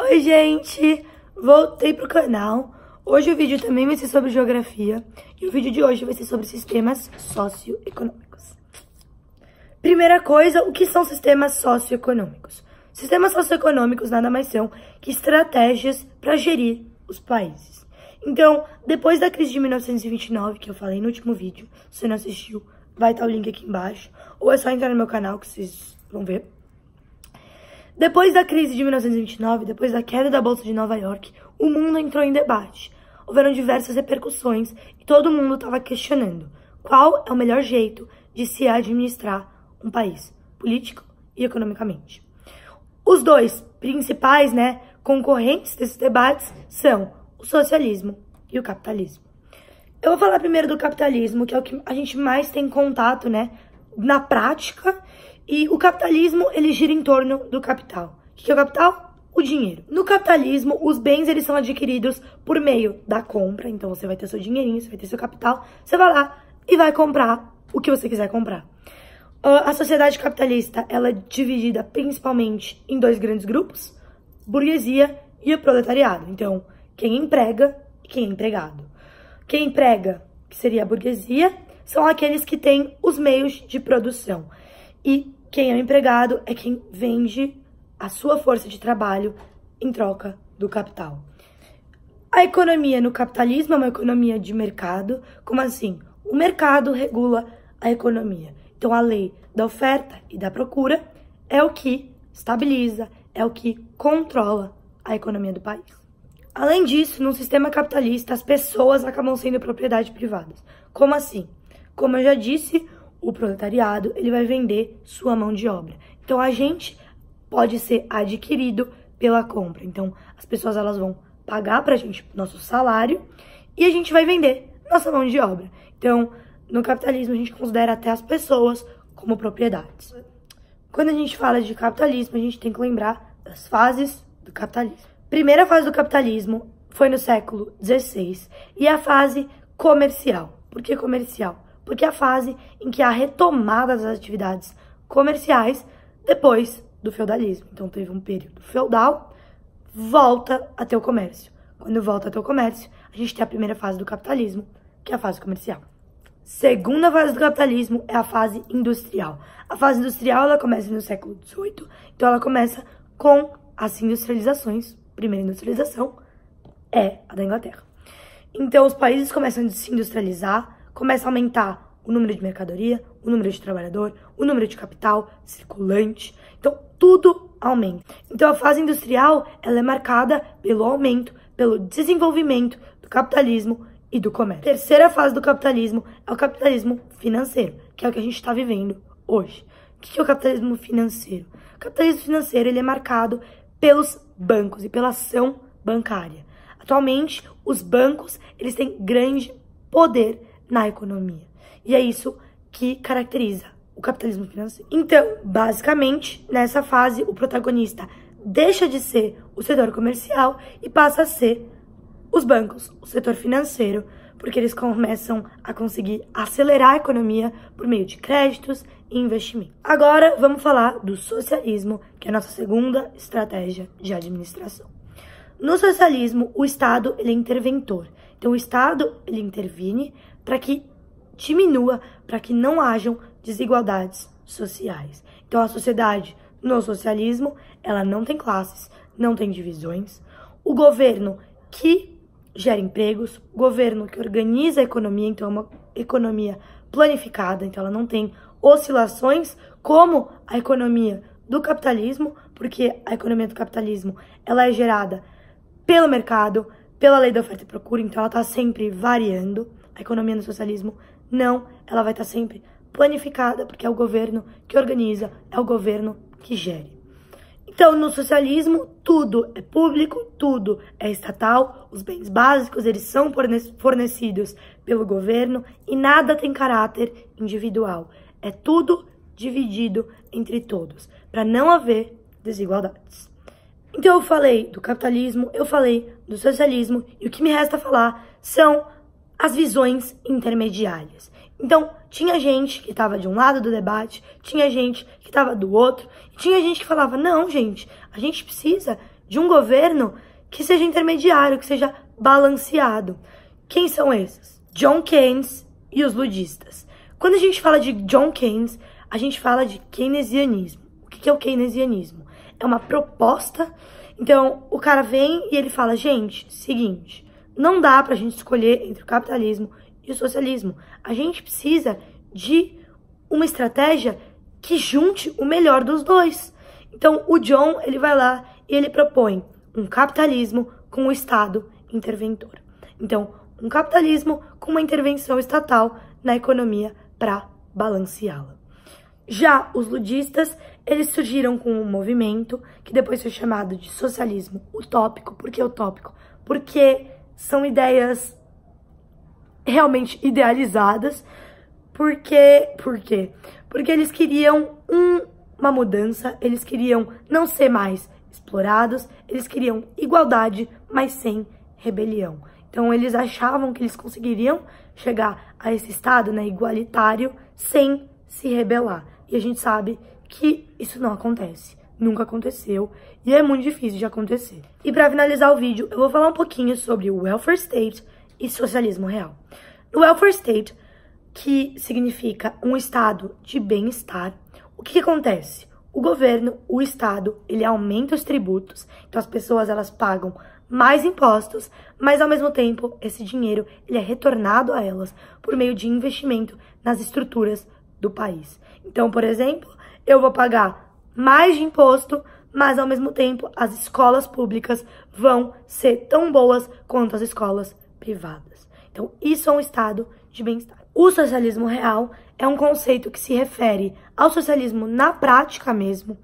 Oi, gente! Voltei pro canal. Hoje o vídeo também vai ser sobre geografia. E o vídeo de hoje vai ser sobre sistemas socioeconômicos. Primeira coisa, o que são sistemas socioeconômicos? Sistemas socioeconômicos nada mais são que estratégias para gerir os países. Então, depois da crise de 1929, que eu falei no último vídeo, se você não assistiu, vai estar o link aqui embaixo. Ou é só entrar no meu canal que vocês vão ver. Depois da crise de 1929, depois da queda da Bolsa de Nova York, o mundo entrou em debate. Houveram diversas repercussões e todo mundo estava questionando qual é o melhor jeito de se administrar um país, político e economicamente. Os dois principais, concorrentes desses debates são o socialismo e o capitalismo. Eu vou falar primeiro do capitalismo, que é o que a gente mais tem contato, na prática. E o capitalismo, ele gira em torno do capital. O que é o capital? O dinheiro. No capitalismo, os bens, eles são adquiridos por meio da compra. Então, você vai ter seu dinheirinho, você vai ter seu capital. Você vai lá e vai comprar o que você quiser comprar. A sociedade capitalista, ela é dividida principalmente em dois grandes grupos. Burguesia e o proletariado. Então, quem emprega e quem é empregado. Quem emprega, que seria a burguesia, são aqueles que têm os meios de produção. E quem é o empregado é quem vende a sua força de trabalho em troca do capital. A economia no capitalismo é uma economia de mercado. Como assim? O mercado regula a economia. Então, a lei da oferta e da procura é o que estabiliza, é o que controla a economia do país. Além disso, no sistema capitalista, as pessoas acabam sendo propriedade privadas. Como assim? Como eu já disse, o proletariado, ele vai vender sua mão de obra. Então, a gente pode ser adquirido pela compra. Então, as pessoas, elas vão pagar pra gente nosso salário e a gente vai vender nossa mão de obra. Então, no capitalismo, a gente considera até as pessoas como propriedades. Quando a gente fala de capitalismo, a gente tem que lembrar das fases do capitalismo. Primeira fase do capitalismo foi no século XVI e a fase comercial. Por que comercial? Porque é a fase em que há a retomada das atividades comerciais depois do feudalismo. Então, teve um período feudal, volta a ter o comércio. Quando volta a ter o comércio, a gente tem a primeira fase do capitalismo, que é a fase comercial. Segunda fase do capitalismo é a fase industrial. A fase industrial, ela começa no século XVIII, então ela começa com as industrializações. A primeira industrialização é a da Inglaterra. Então, os países começam a se industrializar, começa a aumentar o número de mercadoria, o número de trabalhador, o número de capital circulante. Então, tudo aumenta. Então, a fase industrial, ela é marcada pelo aumento, pelo desenvolvimento do capitalismo e do comércio. A terceira fase do capitalismo é o capitalismo financeiro, que é o que a gente está vivendo hoje. O que é o capitalismo financeiro? O capitalismo financeiro, ele é marcado pelos bancos e pela ação bancária. Atualmente, os bancos, eles têm grande poder na economia. E é isso que caracteriza o capitalismo financeiro. Então, basicamente, nessa fase, o protagonista deixa de ser o setor comercial e passa a ser os bancos, o setor financeiro, porque eles começam a conseguir acelerar a economia por meio de créditos e investimentos. Agora, vamos falar do socialismo, que é a nossa segunda estratégia de administração. No socialismo, o Estado, ele é interventor. Então, o Estado, ele intervine para que diminua, para que não hajam desigualdades sociais. Então, a sociedade, no socialismo, ela não tem classes, não tem divisões. O governo que gera empregos, o governo que organiza a economia, então é uma economia planificada, então ela não tem oscilações como a economia do capitalismo, porque a economia do capitalismo, ela é gerada pelo mercado, pela lei da oferta e procura, então ela está sempre variando. A economia no socialismo, não, ela vai estar sempre planificada, porque é o governo que organiza, é o governo que gere. Então, no socialismo, tudo é público, tudo é estatal, os bens básicos, eles são fornecidos pelo governo e nada tem caráter individual. É tudo dividido entre todos, para não haver desigualdades. Então, eu falei do capitalismo, eu falei do socialismo, e o que me resta falar são as visões intermediárias. Então, tinha gente que estava de um lado do debate, tinha gente que estava do outro, e tinha gente que falava, não, gente, a gente precisa de um governo que seja intermediário, que seja balanceado. Quem são esses? John Keynes e os ludistas. Quando a gente fala de John Keynes, a gente fala de keynesianismo. O que é o keynesianismo? É uma proposta. Então, o cara vem e ele fala, gente, seguinte, não dá pra gente escolher entre o capitalismo e o socialismo. A gente precisa de uma estratégia que junte o melhor dos dois. Então, o John, ele vai lá e ele propõe um capitalismo com um Estado interventor. Então, um capitalismo com uma intervenção estatal na economia para balanceá-la. Já os ludistas, eles surgiram com um movimento que depois foi chamado de socialismo utópico. Por que utópico? Porque são ideias realmente idealizadas. Por quê? Porque eles queriam uma mudança, eles queriam não ser mais explorados, eles queriam igualdade, mas sem rebelião. Então eles achavam que eles conseguiriam chegar a esse estado, né, igualitário sem se rebelar. E a gente sabe que isso não acontece, nunca aconteceu e é muito difícil de acontecer. E para finalizar o vídeo, eu vou falar um pouquinho sobre o welfare state e socialismo real. No welfare state, que significa um estado de bem-estar, o que acontece? O governo, o Estado, ele aumenta os tributos, então as pessoas elas pagam mais impostos, mas ao mesmo tempo esse dinheiro ele é retornado a elas por meio de investimento nas estruturas do país. Então, por exemplo, eu vou pagar mais de imposto, mas ao mesmo tempo as escolas públicas vão ser tão boas quanto as escolas privadas. Então, isso é um estado de bem-estar. O socialismo real é um conceito que se refere ao socialismo na prática mesmo,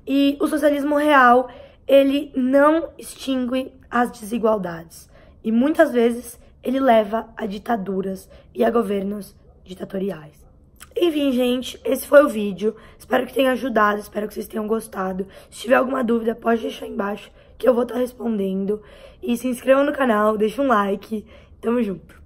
e o socialismo real, ele não extingue as desigualdades, e muitas vezes ele leva a ditaduras e a governos ditatoriais. Enfim, gente, esse foi o vídeo, espero que tenha ajudado, espero que vocês tenham gostado. Se tiver alguma dúvida, pode deixar aí embaixo, que eu vou estar respondendo, e se inscreva no canal, deixa um like, tamo junto!